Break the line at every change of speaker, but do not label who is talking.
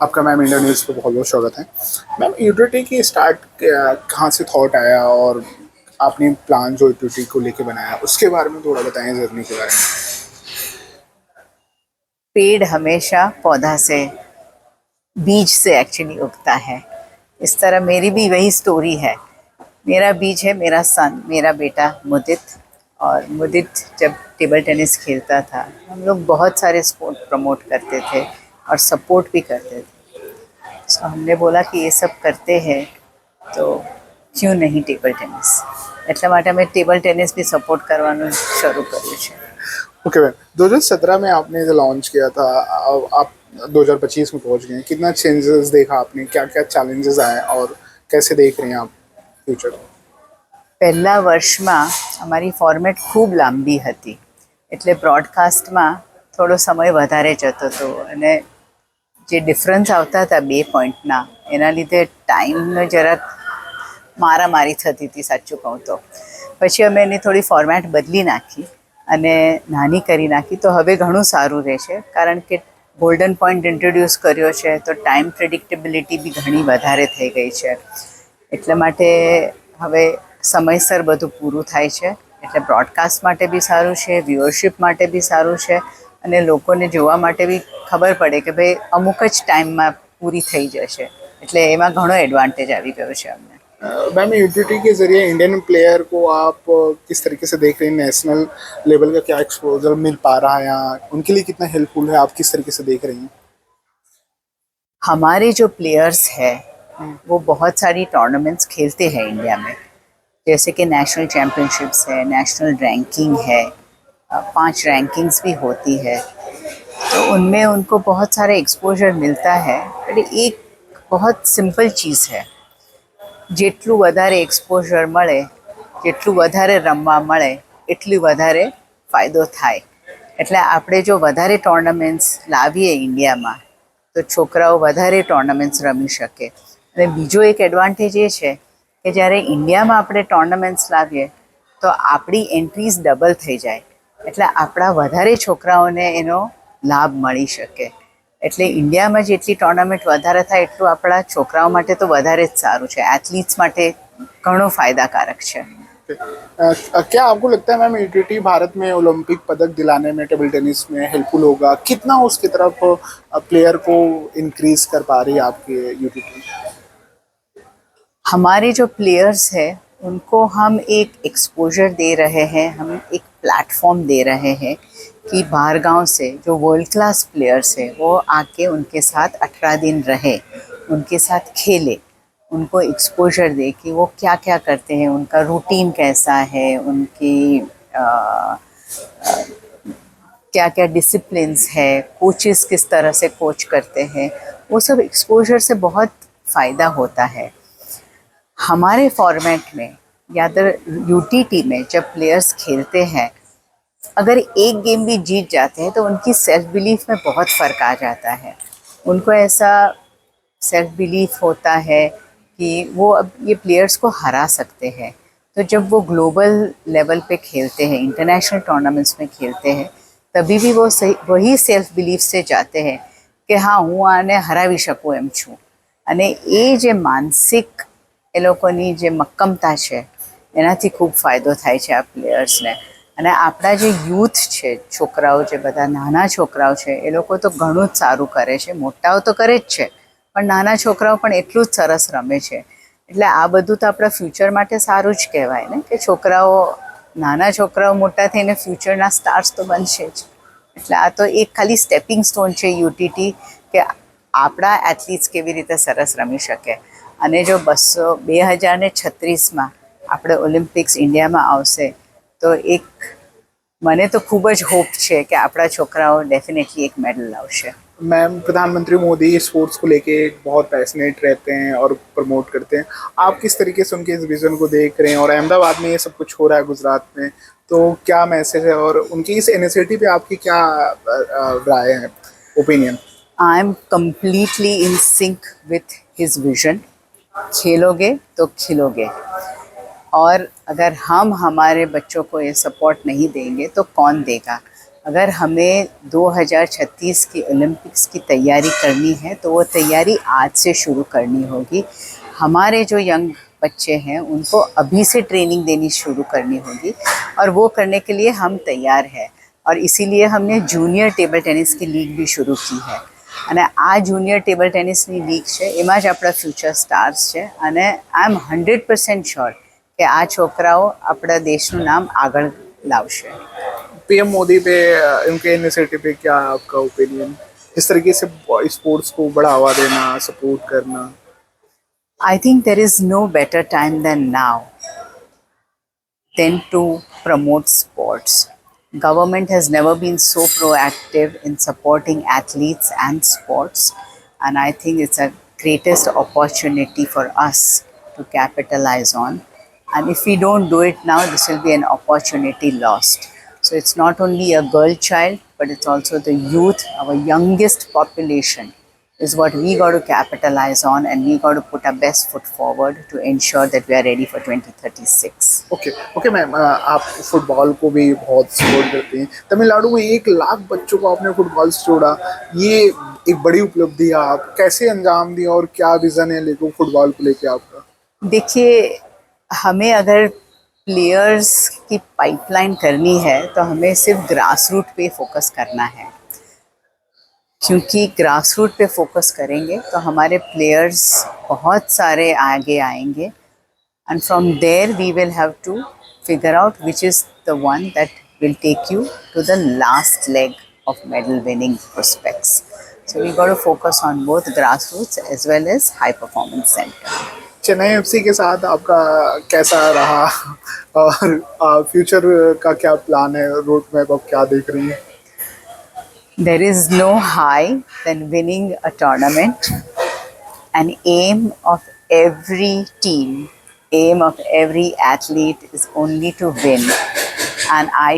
आपका ma'am India news पे बहुत बहुत स्वागत है। मैम यूटिलिटी की स्टार्ट कहाँ से थॉट आया और आपने प्लान जो यूटिलिटी को लेके बनाया उसके बारे में थोड़ा बताएं, जर्नी के बारे में।
पेड़ हमेशा पौधा से बीज से एक्चुअली उगता है। इस तरह मेरी भी वही स्टोरी है। मेरा बीज है मेरा सन, मेरा बेटा मुदित। और मुदित जब टेबल टेनिस खेलता था, हम लोग बहुत सारे स्पोर्ट प्रमोट करते थे और सपोर्ट भी करते थे। तो हमने बोला कि ये सब करते हैं तो क्यों नहीं टेबल टेनिस। એટલા માટે અમે ટેબલ ટેનિસ બી સપોર્ટ કરવાનું શરૂ કર્યું છે।
ओके मैम, 2017 में आपने जो लॉन्च किया था, अब आप 2025 में पहुंच गए हैं। कितना चेंजेस देखा आपने, क्या क्या चैलेंजेस आए और कैसे देख रहे हैं आप फ्यूचर?
પહેલા વર્ષમાં અમારી ફોર્મેટ ખૂબ લાંબી હતી, એટલે બ્રોડકાસ્ટમાં થોડો સમય વધારે જતો હતો અને જે ડિફરન્સ આવતા હતા 2 પોઈન્ટના, એના લીધે ટાઈમનો જરાક મારામારી થતી હતી સાચું કહું તો। પછી અમે એની થોડી ફોર્મેટ બદલી નાખી અને નાની કરી નાખી, તો હવે ઘણું સારું રહે છે કારણ કે ગોલ્ડન પોઈન્ટ ઇન્ટ્રોડ્યુસ કર્યો છે તો ટાઈમ પ્રેડિક્ટેબિલિટી બી ઘણી વધારે થઈ ગઈ છે। એટલા માટે હવે સમયસર બધું પૂરું થાય છે, એટલે બ્રોડકાસ્ટ માટે બી સારું છે, વ્યુઅરશિપ માટે બી સારું છે અને લોકોને જોવા માટે બી ખબર પડે કે ભાઈ અમુક જ ટાઈમમાં પૂરી થઈ જશે, એટલે એમાં ઘણો એડવાન્ટેજ આવી ગયો છે અમને।
मैम यूटिलिटी के जरिए इंडियन प्लेयर को आप किस तरीके से देख रहे हैं? नेशनल लेवल का क्या एक्सपोजर मिल पा रहा है यहाँ, उनके लिए कितना हेल्पफुल है, आप किस तरीके से देख रहे हैं?
हमारे जो प्लेयर्स हैं वो बहुत सारी टूर्नामेंट्स खेलते हैं इंडिया में, जैसे कि नेशनल चैम्पियनशिप्स है, नेशनल रैंकिंग है, 5 रैंकिंग्स भी होती है। तो उनमें उनको बहुत सारे एक्सपोजर मिलता है। बट एक बहुत सिंपल चीज़ है, જેટલું વધારે એક્સપોઝર મળે, જેટલું વધારે રમવા મળે એટલું વધારે ફાયદો થાય। એટલે આપણે જો વધારે ટોર્નામેન્ટ્સ લાવીએ ઇન્ડિયામાં તો છોકરાઓ વધારે ટોર્નામેન્ટ્સ રમી શકે। અને બીજો એક એડવાન્ટેજ એ છે કે જ્યારે ઇન્ડિયામાં આપણે ટોર્નામેન્ટ્સ લાવીએ તો આપણી એન્ટ્રીઝ ડબલ થઈ જાય, એટલે આપણા વધારે છોકરાઓને એનો લાભ મળી શકે। એટલે ઇન્ડિયામાં જેટલી ટોર્નામેન્ટ વધારે થાય એટલું આપણા છોકરાઓ માટે તો વધારે જ સારું છે, એથ્લીટ્સ માટે ઘણો ફાયદાકારક છે।
क्या आपको लगता है मैम यूटिलिटी भारत में ओलंपिक पदक दिलाने में टेबल टेनिस में हेल्पफुल होगा? कितना उसकी तरफ प्लेयर को इंक्रीज कर पा रही है आपकी यूटिलिटी?
हमारे जो प्लेयर्स हैं उनको हम एक एक्सपोजर दे रहे हैं, हम एक प्लेटफॉर्म दे रहे हैं कि बाहर गांव से जो वर्ल्ड क्लास प्लेयर्स हैं वो आके उनके साथ 18 दिन रहे, उनके साथ खेले, उनको एक्सपोजर दे कि वो क्या क्या करते हैं, उनका रूटीन कैसा है, उनकी क्या क्या डिसिप्लिन्स है, कोचेस किस तरह से कोच करते हैं, वो सब एक्सपोजर से बहुत फ़ायदा होता है। हमारे फॉर्मेट में या तो यूटीटी में जब प्लेयर्स खेलते हैं, अगर एक गेम भी जीत जाते हैं तो उनकी सेल्फ बिलीफ में बहुत फ़र्क आ जाता है। उनको ऐसा सेल्फ बिलीफ होता है कि वो अब ये प्लेयर्स को हरा सकते हैं। तो जब वो ग्लोबल लेवल पे खेलते हैं, इंटरनेशनल टूर्नामेंट्स में खेलते हैं, तभी भी वो सही वही सेल्फ बिलीफ से जाते हैं कि हाँ હું આને હરાવી શકું એમ છું। અને એ જે માનસિક એ લોકોની જે મક્કમતા છે એનાથી ખૂબ ફાયદો થાય છે આ પ્લેયર્સને। અને આપણા જે યુથ છે, છોકરાઓ જે બધા નાના છોકરાઓ છે એ લોકો તો ઘણું જ સારું કરે છે, મોટાઓ તો કરે જ છે પણ નાના છોકરાઓ પણ એટલું જ સરસ રમે છે। એટલે આ બધું તો આપણા ફ્યુચર માટે સારું જ કહેવાય ને, કે છોકરાઓ નાના છોકરાઓ મોટા થઈને ફ્યુચરના સ્ટાર્સ તો બનશે જ। એટલે આ તો એક ખાલી સ્ટેપિંગ સ્ટોન છે યુટીટી, કે આપણા એથ્લીટ્સ કેવી રીતે સરસ રમી શકે। અને જો 2036માં આપણે ઓલિમ્પિક્સ ઇન્ડિયામાં આવશે તો એક મને તો ખૂબ જ હોપ છે કે આપણા છોકરાઓ ડેફિનેટલી એક મેડલ લાવશે।
मैम प्रधानमंत्री मोदी स्पोर्ट्स को लेके बहुत पैशनेट रहते हैं और प्रमोट करते हैं। आप किस तरीके से उनके इस विजन को देख रहे हैं? और अहमदाबाद में ये सब कुछ हो रहा है, गुजरात में, तो क्या मैसेज है और उनकी इस इनिशिएटिव पे आपकी क्या राय है, opinion?
I am completely in sync with his vision. खेलोगे तो खिलोगे, और अगर हम हमारे बच्चों को ये सपोर्ट नहीं देंगे तो कौन देगा। अगर हमें 2036 की ओलंपिक्स की तैयारी करनी है तो वो तैयारी आज से शुरू करनी होगी। हमारे जो यंग बच्चे हैं उनको अभी से ट्रेनिंग देनी शुरू करनी होगी और वो करने के लिए हम तैयार हैं। और इसीलिए हमने जूनियर टेबल टेनिस की लीग भी शुरू की है અને આ જુનિયર ટેબલ ટેનિસની લીગ છે એમાં જ આપણા ફ્યુચર સ્ટાર્સ છે અને આઈ એમ 100% શ્યોર કે આ છોકરાઓ આપણા દેશનું નામ આગળ લાવશે।
पीएम मोदी पे उनके इनिशिएटिव पे क्या आपका ओपिनियन, इस तरीके से स्पोर्ट्स को बढ़ावा देना, सपोर्ट करना?
I think there is no better time than now than to promote sports. Government has never been so proactive in supporting athletes and sports, and I think it's a greatest opportunity for us to capitalize on. And if we don't do it now, this will be an opportunity lost. So it's not only a girl child, but it's also the youth, our youngest population is what we got to capitalize on, and we got to put our best foot forward to ensure that we are ready for 2036.
Okay ma'am, आप football को भी बहुत support करते हैं। तमिलनाडु में 1 लाख बच्चों को आपने फुटबॉल से जोड़ा, ये एक बड़ी उपलब्धि है। आप कैसे अंजाम दिया और क्या विजन है लेको फुटबॉल को लेके आपका?
देखिए, हमें अगर प्लेयर्स की पाइपलाइन करनी है तो हमें सिर्फ ग्रास रूट पे फोकस करना है, क्योंकि ग्रास रूट पे फोकस करेंगे तो हमारे प्लेयर्स बहुत सारे आगे आएंगे and from there we will have to figure out which is the one that will take you to the last leg of medal winning prospects. So we got to focus on both grassroots as well as high performance center.
Chennai FC के साथ आपका कैसा रहा और future का क्या plan है, road map आप क्या देख रही हैं?
There is no high than winning a tournament. An aim of every team, aim of every athlete is only to win, and I